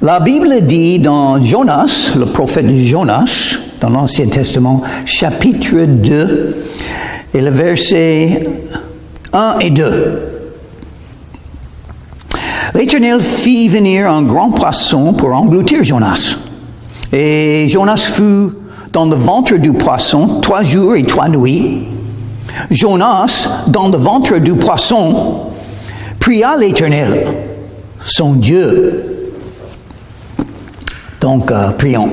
La Bible dit dans Jonas, le prophète Jonas, dans l'Ancien Testament, chapitre 2, et le verset 1 et 2. L'Éternel fit venir un grand poisson pour engloutir Jonas. Et Jonas fut dans le ventre du poisson 3 jours et 3 nuits. Jonas, dans le ventre du poisson, pria l'Éternel, son Dieu. Donc, prions.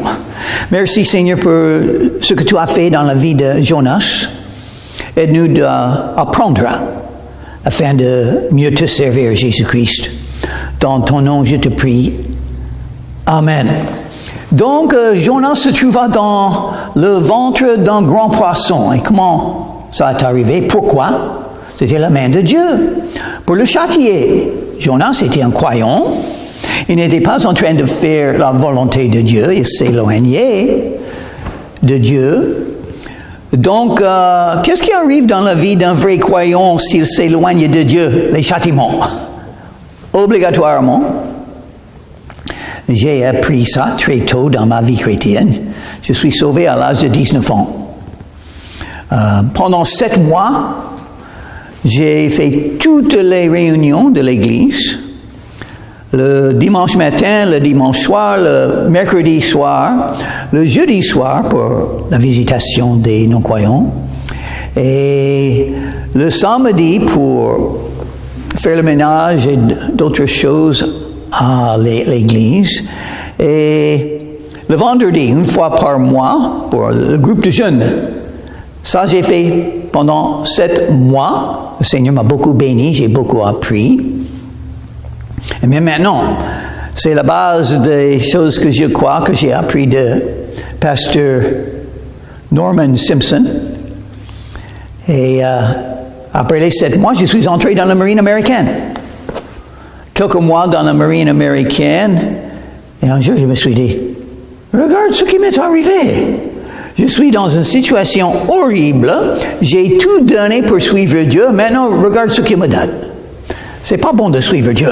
Merci Seigneur pour ce que tu as fait dans la vie de Jonas. Aide-nous d'apprendre afin de mieux te servir, Jésus-Christ. Dans ton nom, je te prie. Amen. Donc, Jonas se trouva dans le ventre d'un grand poisson. Et comment ça est arrivé? Pourquoi? C'était la main de Dieu pour le châtier. Jonas était un croyant. Il n'était pas en train de faire la volonté de Dieu. Il s'éloignait de Dieu. Donc, qu'est-ce qui arrive dans la vie d'un vrai croyant s'il s'éloigne de Dieu? Les châtiments. Obligatoirement. J'ai appris ça très tôt dans ma vie chrétienne. Je suis sauvé à l'âge de 19 ans. Pendant 7 mois, j'ai fait toutes les réunions de l'Église. Le dimanche matin, le dimanche soir, le mercredi soir, le jeudi soir pour la visitation des non-croyants. Et le samedi pour faire le ménage et d'autres choses à l'église. Et le vendredi, une fois par mois, pour le groupe de jeunes. Ça, j'ai fait pendant 7 mois. Le Seigneur m'a beaucoup béni, j'ai beaucoup appris. Mais maintenant, c'est la base des choses que je crois que j'ai appris de pasteur Norman Simpson. Et après les 7 mois, je suis entré dans la marine américaine. Quelques mois dans la marine américaine, et un jour je me suis dit, regarde ce qui m'est arrivé. Je suis dans une situation horrible, j'ai tout donné pour suivre Dieu, maintenant regarde ce qu'il me donne. C'est pas bon de suivre Dieu.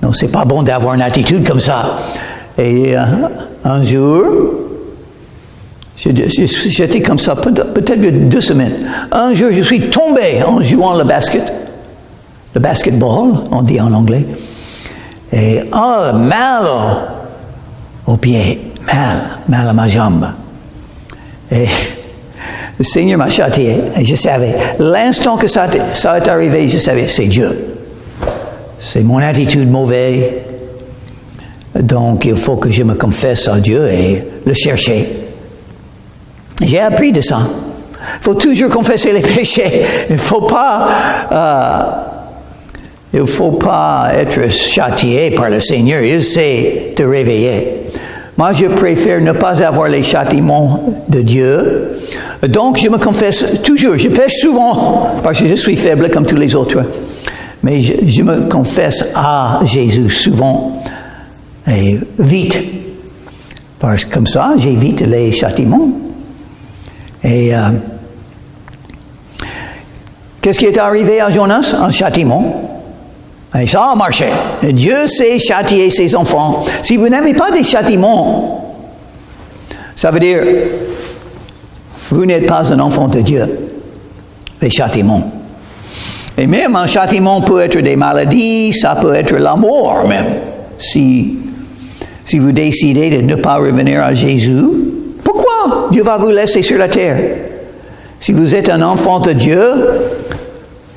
Non, c'est pas bon d'avoir une attitude comme ça. Et un jour, j'étais comme ça, peut-être 2 semaines. Un jour, je suis tombé en jouant le basketball, on dit en anglais. Et mal au pied, mal à ma jambe. Et le Seigneur m'a châtié, et je savais. L'instant que ça est arrivé, je savais, c'est Dieu. C'est mon attitude mauvaise. Donc, il faut que je me confesse à Dieu et le chercher. J'ai appris de ça. Il faut toujours confesser les péchés. Il ne faut pas être châtié par le Seigneur. Il sait te réveiller. Moi, je préfère ne pas avoir les châtiments de Dieu. Donc, je me confesse toujours. Je pêche souvent parce que je suis faible comme tous les autres. Mais je me confesse à Jésus souvent et vite. Parce que comme ça, j'évite les châtiments. Et qu'est-ce qui est arrivé à Jonas? Un châtiment. Et ça a marché. Et Dieu sait châtier ses enfants. Si vous n'avez pas de châtiment, ça veut dire vous n'êtes pas un enfant de Dieu. Les châtiments. Et même un châtiment peut être des maladies, ça peut être la mort même. Si vous décidez de ne pas revenir à Jésus, pourquoi Dieu va vous laisser sur la terre? Si vous êtes un enfant de Dieu,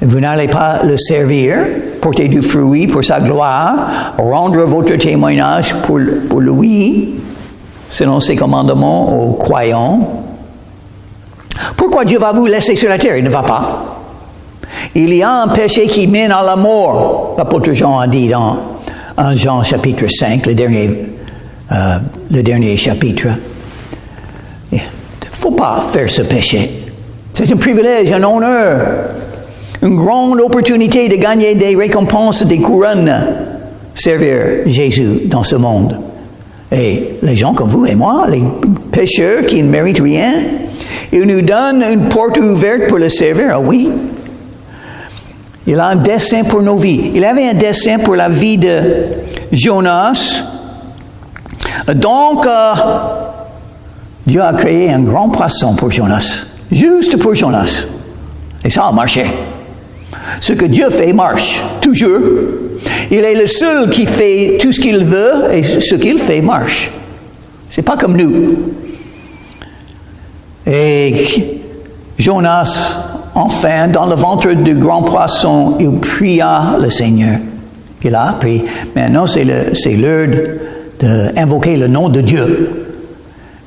vous n'allez pas le servir, porter du fruit pour sa gloire, rendre votre témoignage pour lui, selon ses commandements aux croyants. Pourquoi Dieu va vous laisser sur la terre? Il ne va pas. Il y a un péché qui mène à la mort. L'apôtre Jean a dit dans 1 Jean chapitre 5, le dernier chapitre. Il ne faut pas faire ce péché. C'est un privilège, un honneur, une grande opportunité de gagner des récompenses, des couronnes, servir Jésus dans ce monde. Et les gens comme vous et moi, les pécheurs qui ne méritent rien, il nous donne une porte ouverte pour le servir. Ah oui. Il a un dessein pour nos vies. Il avait un dessein pour la vie de Jonas. Donc, Dieu a créé un grand poisson pour Jonas, juste pour Jonas. Et ça a marché. Ce que Dieu fait marche, toujours. Il est le seul qui fait tout ce qu'il veut et ce qu'il fait marche. C'est pas comme nous. Et Jonas, enfin, dans le ventre du grand poisson, il pria le Seigneur. Il a appris. Maintenant, c'est l'heure d'invoquer le nom de Dieu.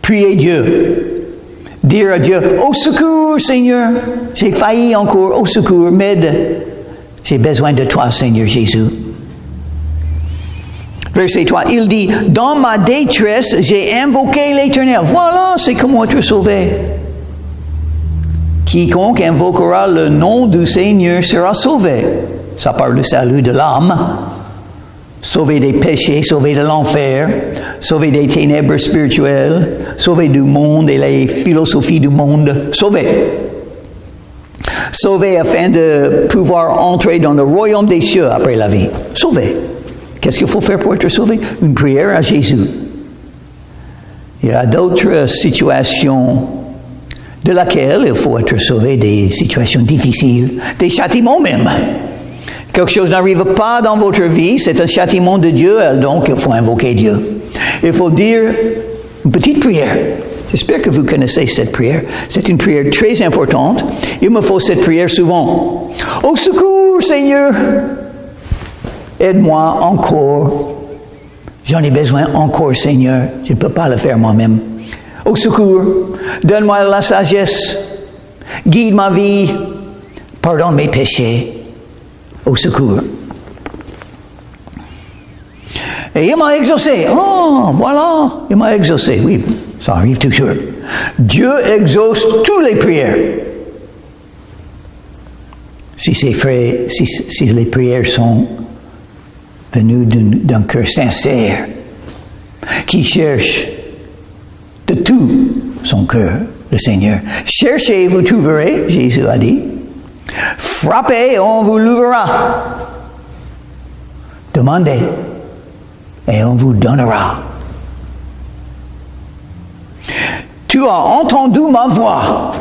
Prier Dieu. Dire à Dieu, au secours, Seigneur. J'ai failli encore, au secours, m'aide. J'ai besoin de toi, Seigneur Jésus. Verset 3, il dit, dans ma détresse, j'ai invoqué l'Éternel. Voilà, c'est comment être sauvé. Quiconque invoquera le nom du Seigneur sera sauvé. Ça parle du salut de l'âme. Sauvé des péchés, sauvé de l'enfer, sauvé des ténèbres spirituelles, sauvé du monde et les philosophies du monde. Sauvé. Sauvé afin de pouvoir entrer dans le royaume des cieux après la vie. Sauvé. Qu'est-ce qu'il faut faire pour être sauvé? Une prière à Jésus. Il y a d'autres situations de laquelle il faut être sauvé, des situations difficiles, des châtiments même. Quelque chose n'arrive pas dans votre vie, c'est un châtiment de Dieu, donc il faut invoquer Dieu. Il faut dire une petite prière. J'espère que vous connaissez cette prière. C'est une prière très importante. Il me faut cette prière souvent. Au secours, Seigneur! Aide-moi encore. J'en ai besoin encore, Seigneur. Je ne peux pas le faire moi-même. Au secours, donne-moi la sagesse. Guide ma vie. Pardonne mes péchés. Au secours. Et il m'a exaucé. Oh, voilà, il m'a exaucé. Oui, ça arrive toujours. Dieu exauce toutes les prières. Si les prières sont venues d'un cœur sincère, qui cherche de tout son cœur le Seigneur. Cherchez, vous trouverez, Jésus a dit. Frappez, on vous l'ouvrira. Demandez, et on vous donnera. Tu as entendu ma voix.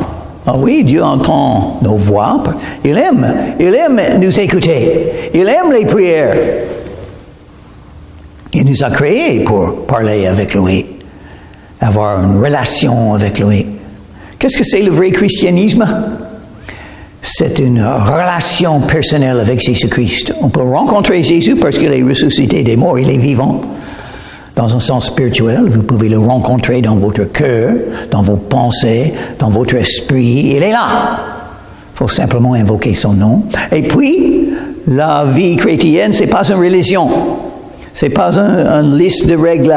Ah oui, Dieu entend nos voix. Il aime nous écouter. Il aime les prières. Il nous a créés pour parler avec lui, avoir une relation avec lui. Qu'est-ce que c'est le vrai christianisme? C'est une relation personnelle avec Jésus-Christ. On peut rencontrer Jésus parce qu'il est ressuscité des morts, il est vivant. Dans un sens spirituel, vous pouvez le rencontrer dans votre cœur, dans vos pensées, dans votre esprit. Il est là. Il faut simplement invoquer son nom. Et puis, la vie chrétienne, c'est pas une religion. C'est pas une liste de règles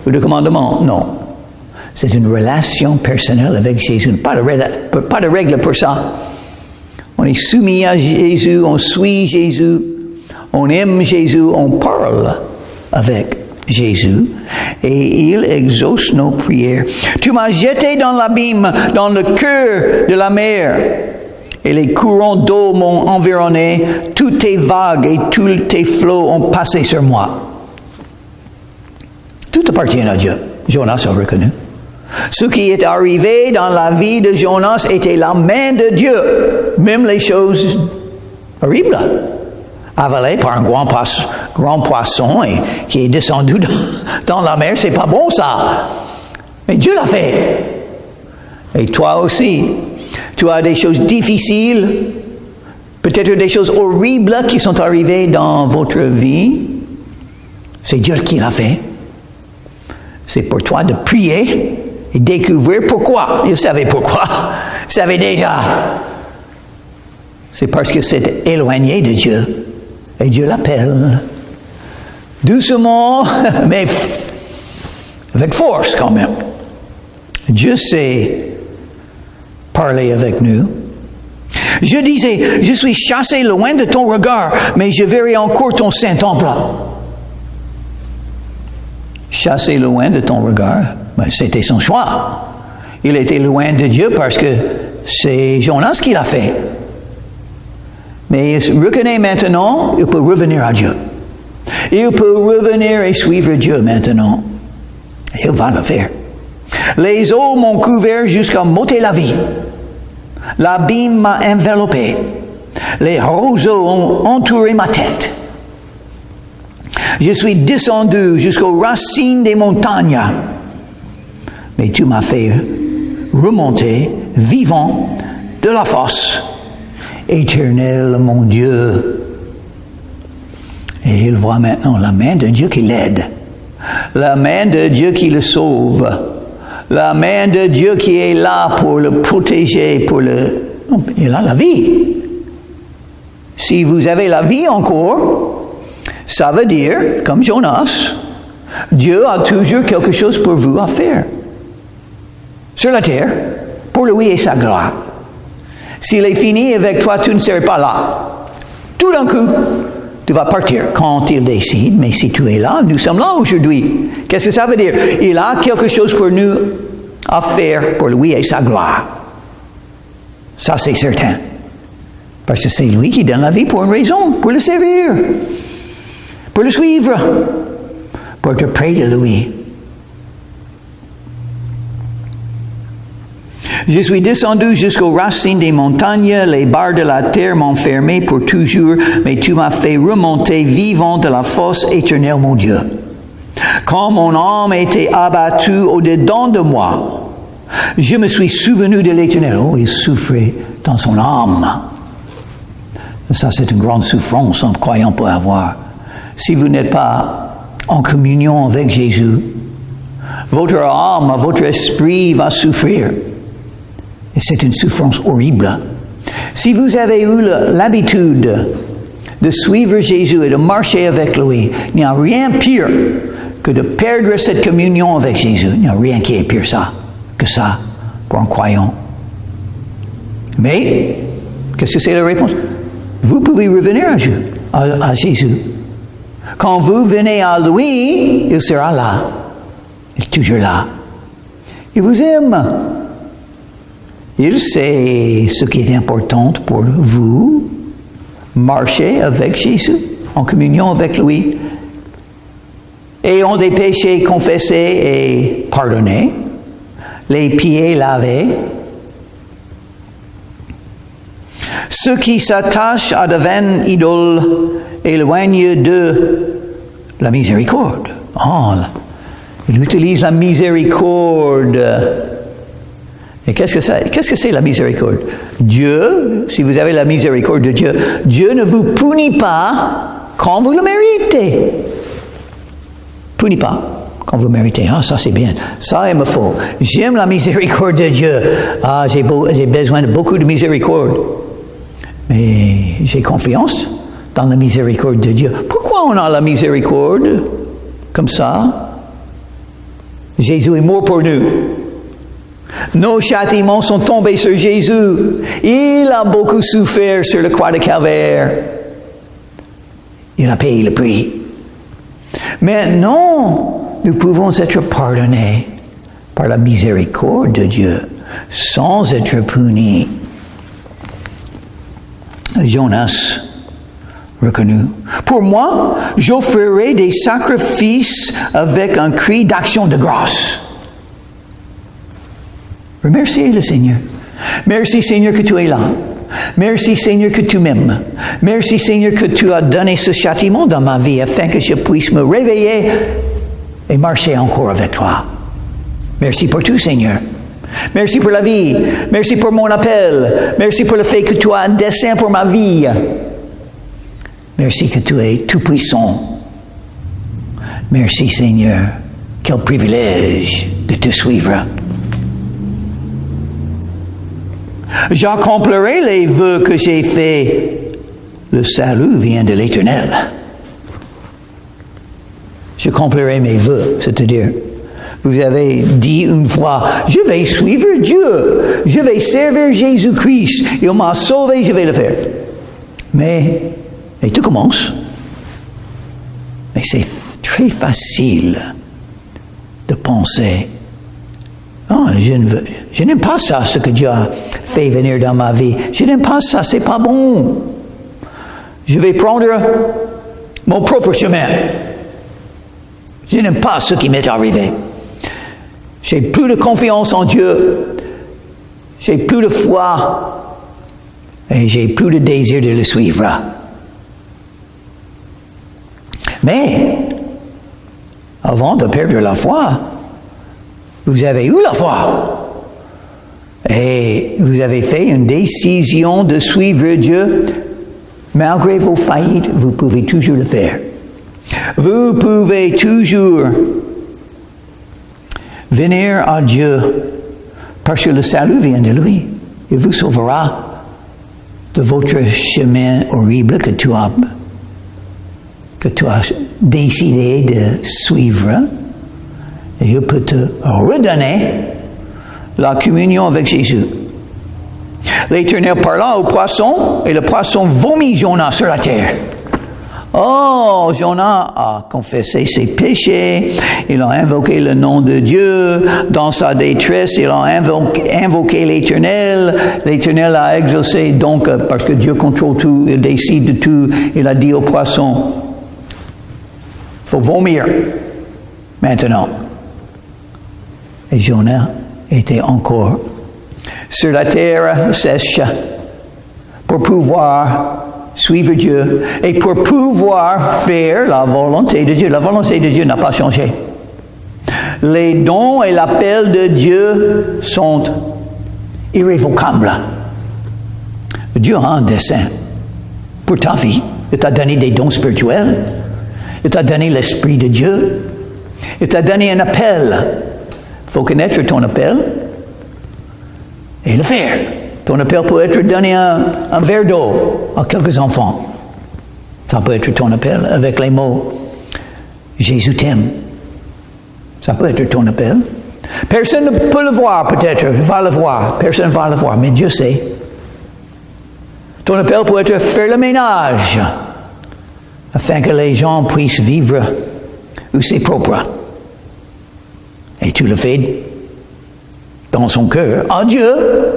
ou de commandements. Non. C'est une relation personnelle avec Jésus. Pas de règles pour ça. On est soumis à Jésus, on suit Jésus, on aime Jésus, on parle avec Jésus et il exauce nos prières. Tu m'as jeté dans l'abîme, dans le cœur de la mer et les courants d'eau m'ont environné, toutes tes vagues et tous tes flots ont passé sur moi. Tout appartient à Dieu. Jonas a reconnu. Ce qui est arrivé dans la vie de Jonas était la main de Dieu. Même les choses horribles. Avalé par un grand poisson et qui est descendu dans la mer, c'est pas bon ça. Mais Dieu l'a fait. Et toi aussi, tu as des choses difficiles, peut-être des choses horribles qui sont arrivées dans votre vie. C'est Dieu qui l'a fait. C'est pour toi de prier et découvrir pourquoi. Il savait pourquoi. Il savait déjà. C'est parce que c'est éloigné de Dieu. Et Dieu l'appelle. Doucement, mais avec force quand même. Dieu sait parler avec nous. Je disais, je suis chassé loin de ton regard, mais je verrai encore ton saint temple. Chassé loin de ton regard, ben, c'était son choix. Il était loin de Dieu parce que c'est Jonas qui l'a fait. Mais il reconnaît maintenant, il peut revenir à Dieu. Il peut revenir et suivre Dieu maintenant. Il va le faire. Les eaux m'ont couvert jusqu'à m'ôter la vie. L'abîme m'a enveloppé. Les roseaux ont entouré ma tête. Je suis descendu jusqu'aux racines des montagnes. Mais tu m'as fait remonter, vivant, de la fosse. Éternel, mon Dieu. Et il voit maintenant la main de Dieu qui l'aide. La main de Dieu qui le sauve. La main de Dieu qui est là pour le protéger, il a la vie. Si vous avez la vie encore, ça veut dire, comme Jonas, Dieu a toujours quelque chose pour vous à faire. Sur la terre, pour lui et sa gloire. S'il est fini avec toi, tu ne seras pas là. Tout d'un coup, tu vas partir quand il décide, mais si tu es là, nous sommes là aujourd'hui. Qu'est-ce que ça veut dire? Il a quelque chose pour nous à faire pour lui et sa gloire. Ça, c'est certain. Parce que c'est lui qui donne la vie pour une raison, pour le servir, pour le suivre, pour être près de lui. Je suis descendu jusqu'aux racines des montagnes, les barres de la terre m'ont fermé pour toujours, mais tu m'as fait remonter vivant de la fosse éternelle, mon Dieu. Quand mon âme était abattue au-dedans de moi, je me suis souvenu de l'Éternel. Oh, il souffrait dans son âme. Ça, c'est une grande souffrance un croyant peut avoir. Si vous n'êtes pas en communion avec Jésus, votre âme, votre esprit va souffrir. Et c'est une souffrance horrible. Si vous avez eu l'habitude de suivre Jésus et de marcher avec lui, il n'y a rien pire que de perdre cette communion avec Jésus. Il n'y a rien qui est pire que ça pour un croyant. Mais, qu'est-ce que c'est la réponse? Vous pouvez revenir à Jésus. Quand vous venez à lui, il sera là. Il est toujours là. Il vous aime. Il sait ce qui est important pour vous. Marcher avec Jésus, en communion avec lui. Ayant des péchés confessés et pardonnés. Les pieds lavés. Ceux qui s'attachent à de vaines idoles éloignent de la miséricorde. Oh, il utilise la miséricorde. Et qu'est-ce que c'est la miséricorde? Dieu, si vous avez la miséricorde de Dieu, Dieu ne vous punit pas quand vous le méritez. Punit pas quand vous méritez. Ah, ça c'est bien. Ça, il me faut. J'aime la miséricorde de Dieu. Ah, j'ai besoin de beaucoup de miséricorde. Mais j'ai confiance dans la miséricorde de Dieu. Pourquoi on a la miséricorde comme ça? Jésus est mort pour nous. Nos châtiments sont tombés sur Jésus. Il a beaucoup souffert sur la croix de Calvaire. Il a payé le prix. Maintenant, nous pouvons être pardonnés par la miséricorde de Dieu sans être punis. Jonas reconnu. Pour moi, j'offrirai des sacrifices avec un cri d'action de grâce. Remerciez le Seigneur. Merci Seigneur que tu es là. Merci Seigneur que tu m'aimes. Merci Seigneur que tu as donné ce châtiment dans ma vie afin que je puisse me réveiller et marcher encore avec toi. Merci pour tout Seigneur. Merci pour la vie. Merci pour mon appel. Merci pour le fait que tu as un dessein pour ma vie. Merci que tu es tout puissant. Merci Seigneur. Quel privilège de te suivre. J'accomplirai les vœux que j'ai faits. Le salut vient de l'Éternel. J'accomplirai mes vœux, c'est-à-dire, vous avez dit une fois, je vais suivre Dieu, je vais servir Jésus-Christ, il m'a sauvé, je vais le faire. Mais tout commence. Mais c'est très facile de penser, oh, je n'aime pas ça, ce que Dieu a fait venir dans ma vie. Je n'aime pas ça, c'est pas bon. Je vais prendre mon propre chemin. Je n'aime pas ce qui m'est arrivé. J'ai plus de confiance en Dieu. J'ai plus de foi. Et j'ai plus de désir de le suivre. Mais, avant de perdre la foi, vous avez eu la foi. Et vous avez fait une décision de suivre Dieu. Malgré vos faillites, vous pouvez toujours le faire. Vous pouvez toujours venir à Dieu parce que le salut vient de lui. Il vous sauvera de votre chemin horrible que tu as décidé de suivre. Et il peut te redonner la communion avec Jésus. L'Éternel parla au poisson, et le poisson vomit Jonas sur la terre. Oh, Jonas a confessé ses péchés, il a invoqué le nom de Dieu, dans sa détresse, il a invoqué l'Éternel, l'Éternel a exaucé, donc, parce que Dieu contrôle tout, il décide de tout, il a dit au poisson, il faut vomir, maintenant. Et Jonas était encore sur la terre sèche pour pouvoir suivre Dieu et pour pouvoir faire la volonté de Dieu. La volonté de Dieu n'a pas changé. Les dons et l'appel de Dieu sont irrévocables. Dieu a un dessein pour ta vie. Il t'a donné des dons spirituels. Il t'a donné l'Esprit de Dieu. Il t'a donné un appel. Il faut connaître ton appel et le faire. Ton appel peut être donner un verre d'eau à quelques enfants. Ça peut être ton appel avec les mots « Jésus t'aime ». Ça peut être ton appel. Personne ne peut le voir peut-être, va le voir. Personne ne va le voir, mais Dieu sait. Ton appel peut être faire le ménage afin que les gens puissent vivre où c'est propre. Et tu le fais dans son cœur, à Dieu,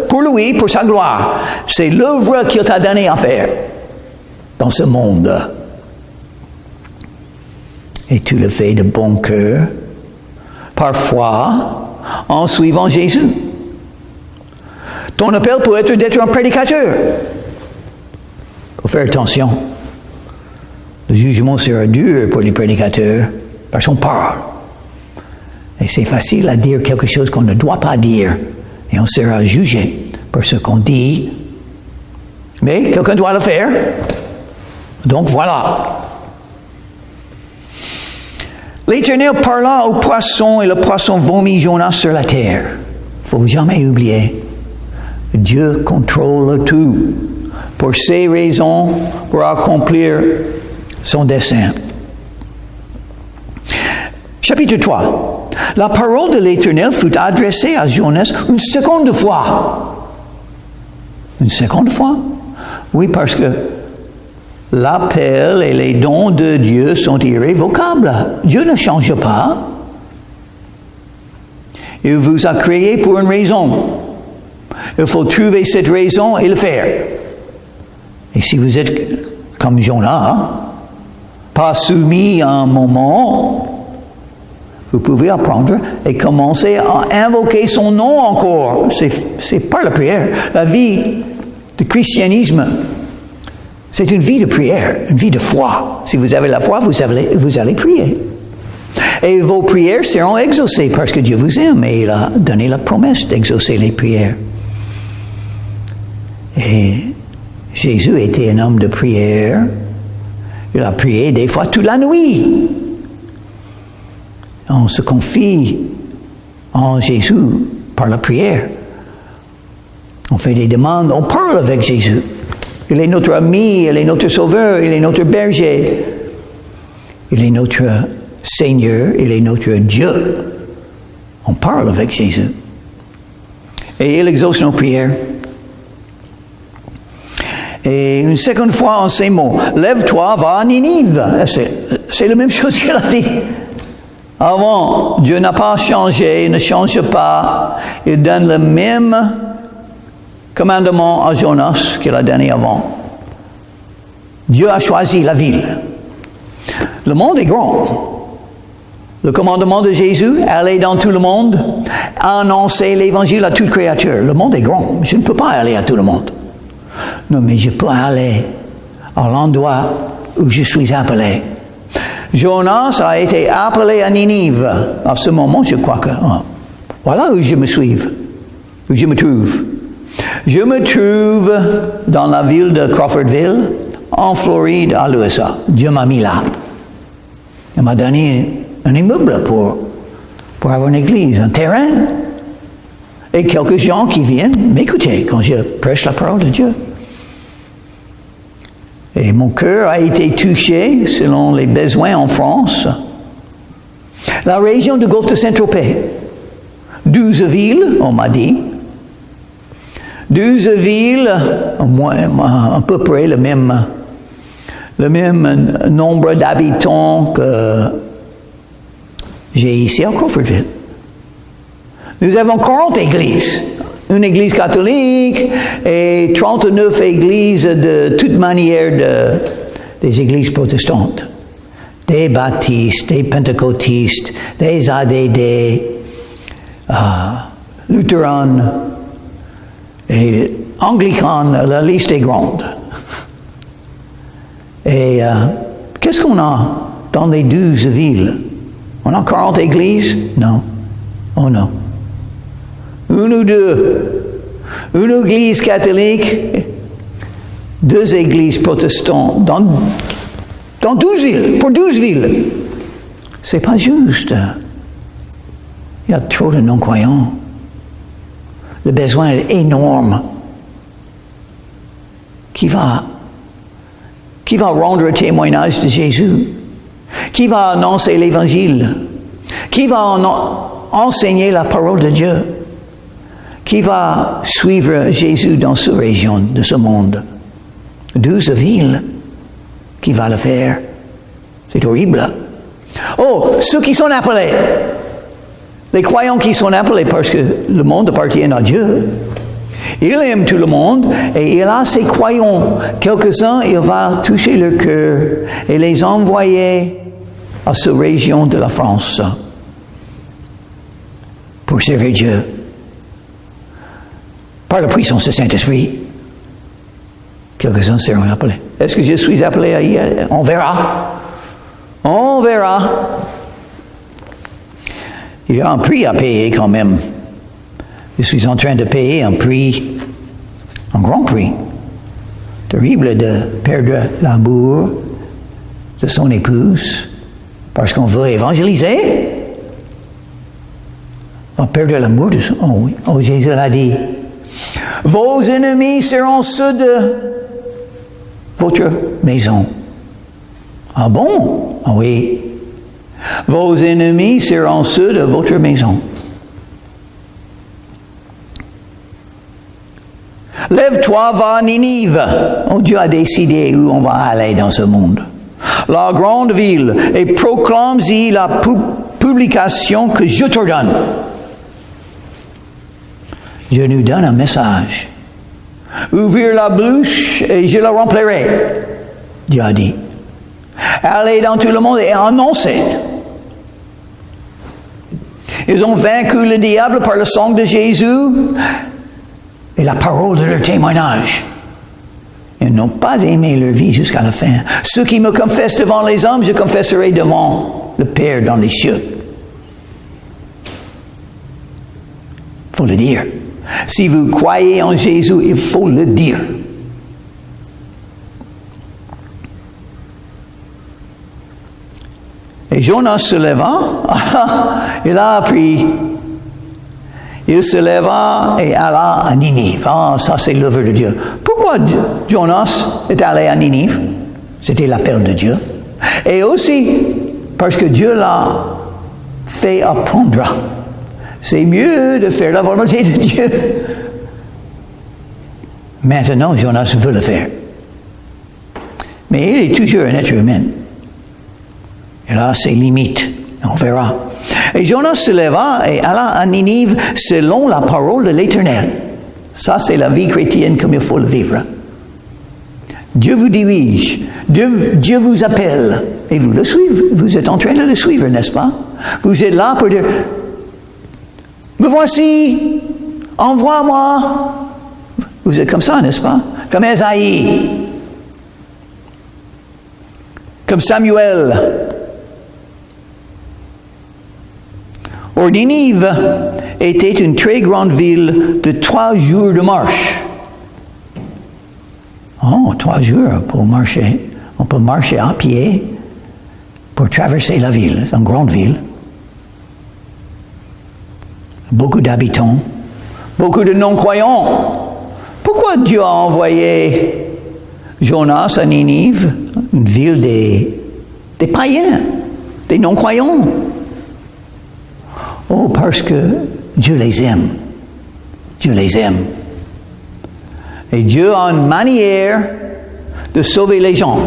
pour lui, pour sa gloire. C'est l'œuvre qu'il t'a donné à faire dans ce monde. Et tu le fais de bon cœur, parfois en suivant Jésus. Ton appel peut être d'être un prédicateur. Il faut faire attention. Le jugement sera dur pour les prédicateurs parce qu'on parle. Et c'est facile à dire quelque chose qu'on ne doit pas dire. Et on sera jugé par ce qu'on dit. Mais quelqu'un doit le faire. Donc voilà. L'Éternel parla au poisson et le poisson vomit Jonas sur la terre. Il ne faut jamais oublier. Dieu contrôle tout. Pour ces raisons, pour accomplir son dessein. Chapitre 3. La parole de l'Éternel fut adressée à Jonas une seconde fois. Une seconde fois? Oui, parce que l'appel et les dons de Dieu sont irrévocables. Dieu ne change pas. Il vous a créé pour une raison. Il faut trouver cette raison et le faire. Et si vous êtes comme Jonas, pas soumis à un moment, vous pouvez apprendre et commencer à invoquer son nom encore. C'est par la prière. La vie du christianisme, c'est une vie de prière, une vie de foi. Si vous avez la foi, vous allez prier. Et vos prières seront exaucées parce que Dieu vous aime et il a donné la promesse d'exaucer les prières. Et Jésus était un homme de prière. Il a prié des fois toute la nuit. On se confie en Jésus par la prière. On fait des demandes, on parle avec Jésus. Il est notre ami, il est notre sauveur, il est notre berger. Il est notre Seigneur, il est notre Dieu. On parle avec Jésus. Et il exauce nos prières. Et une seconde fois en ces mots, lève-toi, va à Ninive. C'est la même chose qu'il a dit. Avant, Dieu n'a pas changé, il ne change pas. Il donne le même commandement à Jonas qu'il a donné avant. Dieu a choisi la ville. Le monde est grand. Le commandement de Jésus, aller dans tout le monde, annoncer l'évangile à toute créature. Le monde est grand. Je ne peux pas aller à tout le monde. Non, mais je peux aller à l'endroit où je suis appelé. Jonas a été appelé à Ninive. À ce moment, je crois que voilà où je me trouve. Je me trouve dans la ville de Crawfordville, en Floride, à l'USA. Dieu m'a mis là. Il m'a donné un immeuble pour avoir une église, un terrain, et quelques gens qui viennent m'écouter quand je prêche la parole de Dieu. Et mon cœur a été touché selon les besoins en France. La région du golfe de Saint-Tropez, 12 villes, on m'a dit. 12 villes, à peu près le même nombre d'habitants que j'ai ici à Crawfordville. Nous avons 40 églises. Une église catholique et 39 églises de toute manière des églises protestantes. Des baptistes, des pentecôtistes, des ADD, lutheranes et anglicanes, la liste est grande. Et qu'est-ce qu'on a dans les 12 villes? On a 40 églises? Non. Oh non. Une ou deux. Une église catholique, 2 églises protestantes dans 12 villes, pour 12 villes. C'est pas juste. Il y a trop de non-croyants. Le besoin est énorme. Qui va rendre un témoignage de Jésus? Qui va annoncer l'évangile? Qui va enseigner la parole de Dieu? Qui va suivre Jésus dans cette région de ce monde? 12 villes. Qui va le faire? C'est horrible. Oh, ceux qui sont appelés. Les croyants qui sont appelés parce que le monde appartient à Dieu. Il aime tout le monde et il a ses croyants. Quelques-uns, il va toucher leur cœur et les envoyer à cette région de la France pour servir Dieu. Par la puissance du Saint-Esprit, quelques-uns seront appelés. Est-ce que je suis appelé à y aller? On verra. On verra. Il y a un prix à payer quand même. Je suis en train de payer un prix, un grand prix. Terrible de perdre l'amour de son épouse parce qu'on veut évangéliser. On perd l'amour de son... Oh oui. Oh, Jésus l'a dit. Vos ennemis seront ceux de votre maison. Ah bon? Ah oui. Vos ennemis seront ceux de votre maison. Lève-toi, va à Ninive. Oh, Dieu a décidé où on va aller dans ce monde. La grande ville, et proclame-y la publication que je t'ordonne. Dieu nous donne un message. Ouvrir la bouche et je la remplirai. Dieu a dit. Allez dans tout le monde et annoncer. Ils ont vaincu le diable par le sang de Jésus et la parole de leur témoignage. Ils n'ont pas aimé leur vie jusqu'à la fin. Ceux qui me confessent devant les hommes, je confesserai devant le Père dans les cieux. Il faut le dire. Si vous croyez en Jésus, il faut le dire. Et Jonas se leva, il a appris. Il se leva et alla à Ninive. Ah, ça c'est l'œuvre de Dieu. Pourquoi Jonas est allé à Ninive? C'était l'appel de Dieu. Et aussi parce que Dieu l'a fait apprendre. C'est mieux de faire la volonté de Dieu. Maintenant, Jonas veut le faire. Mais il est toujours un être humain. Il a ses limites. On verra. Et Jonas se leva et alla à Ninive selon la parole de l'Éternel. Ça, c'est la vie chrétienne comme il faut le vivre. Dieu vous dirige. Dieu vous appelle. et vous le suivez. Vous êtes en train de le suivre, n'est-ce pas? Vous êtes là pour dire, me voici, envoie-moi. Vous êtes comme ça, n'est-ce pas? Comme Ésaïe, comme Samuel. Or, Ninive était une très grande ville de 3 jours de marche. Oh, 3 jours pour marcher. On peut marcher à pied pour traverser la ville. C'est une grande ville. Beaucoup d'habitants. Beaucoup de non-croyants. Pourquoi Dieu a envoyé Jonas à Ninive, une ville des païens, des non-croyants? Oh, parce que Dieu les aime. Dieu les aime. Et Dieu a une manière de sauver les gens.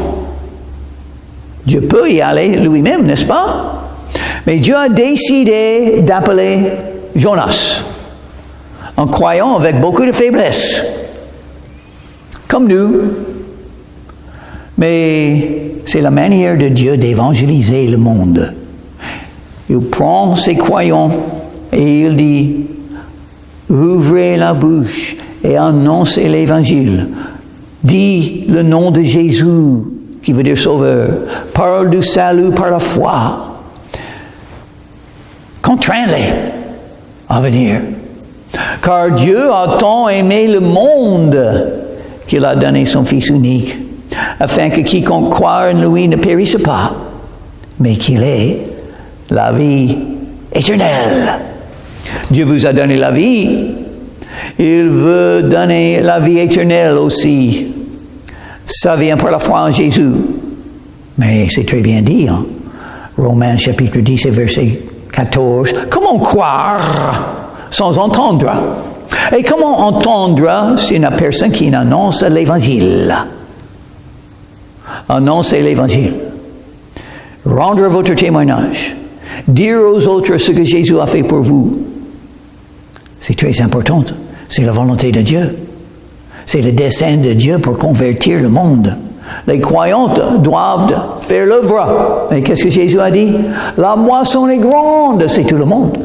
Dieu peut y aller lui-même, n'est-ce pas? Mais Dieu a décidé d'appeler Jonas, en croyant avec beaucoup de faiblesse, comme nous. Mais c'est la manière de Dieu d'évangéliser le monde. Il prend ses croyants et il dit, ouvrez la bouche et annoncez l'évangile. Dis le nom de Jésus, qui veut dire sauveur. Parle du salut par la foi. Contrains-les à venir. Car Dieu a tant aimé le monde qu'il a donné son Fils unique, afin que quiconque croit en lui ne périsse pas, mais qu'il ait la vie éternelle. Dieu vous a donné la vie. Il veut donner la vie éternelle aussi. Ça vient par la foi en Jésus. Mais c'est très bien dit, hein? Romains chapitre 10 et verset 14. Comment croire sans entendre? Et comment entendre c'est une personne qui annonce l'évangile? Annoncer l'évangile. Rendre votre témoignage. Dire aux autres ce que Jésus a fait pour vous. C'est très important. C'est la volonté de Dieu. C'est le dessein de Dieu pour convertir le monde. Les croyants doivent faire l'œuvre. Et qu'est-ce que Jésus a dit? La moisson est grande, c'est tout le monde.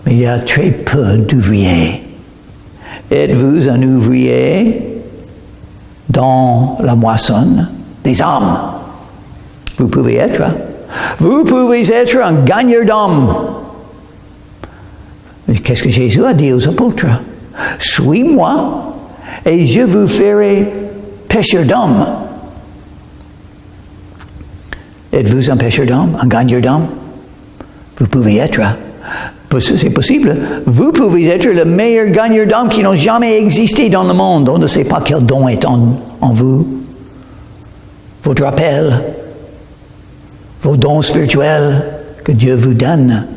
Mais il y a très peu d'ouvriers. Êtes-vous un ouvrier dans la moisson des âmes? Vous pouvez être. Vous pouvez être un gagneur d'âmes. Qu'est-ce que Jésus a dit aux apôtres? Suis-moi et je vous ferai pêcheur d'hommes. Êtes-vous un pêcheur d'hommes, un gagneur d'hommes? Vous pouvez être. C'est possible. Vous pouvez être le meilleur gagneur d'hommes qui n'ont jamais existé dans le monde. On ne sait pas quel don est en vous. Votre appel, vos dons spirituels que Dieu vous donne.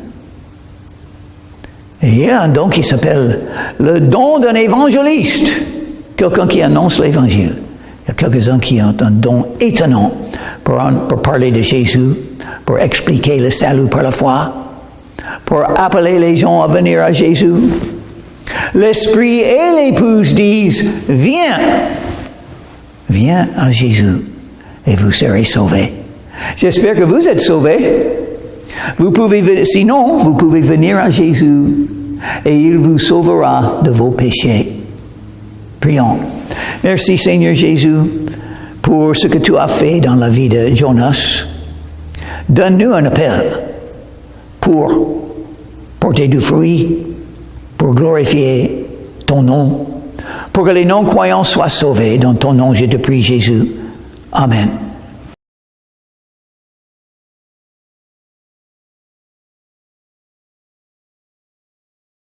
Et il y a un don qui s'appelle le don d'un évangéliste. Quelqu'un qui annonce l'évangile. Il y a quelques-uns qui ont un don étonnant pour parler de Jésus, pour expliquer le salut par la foi, pour appeler les gens à venir à Jésus. L'Esprit et l'épouse disent, viens, viens à Jésus et vous serez sauvés. J'espère que vous êtes sauvés. Sinon, vous pouvez venir à Jésus et il vous sauvera de vos péchés. Prions. Merci Seigneur Jésus pour ce que tu as fait dans la vie de Jonas. Donne-nous un appel pour porter du fruit, pour glorifier ton nom, pour que les non-croyants soient sauvés. Dans ton nom, je te prie Jésus. Amen.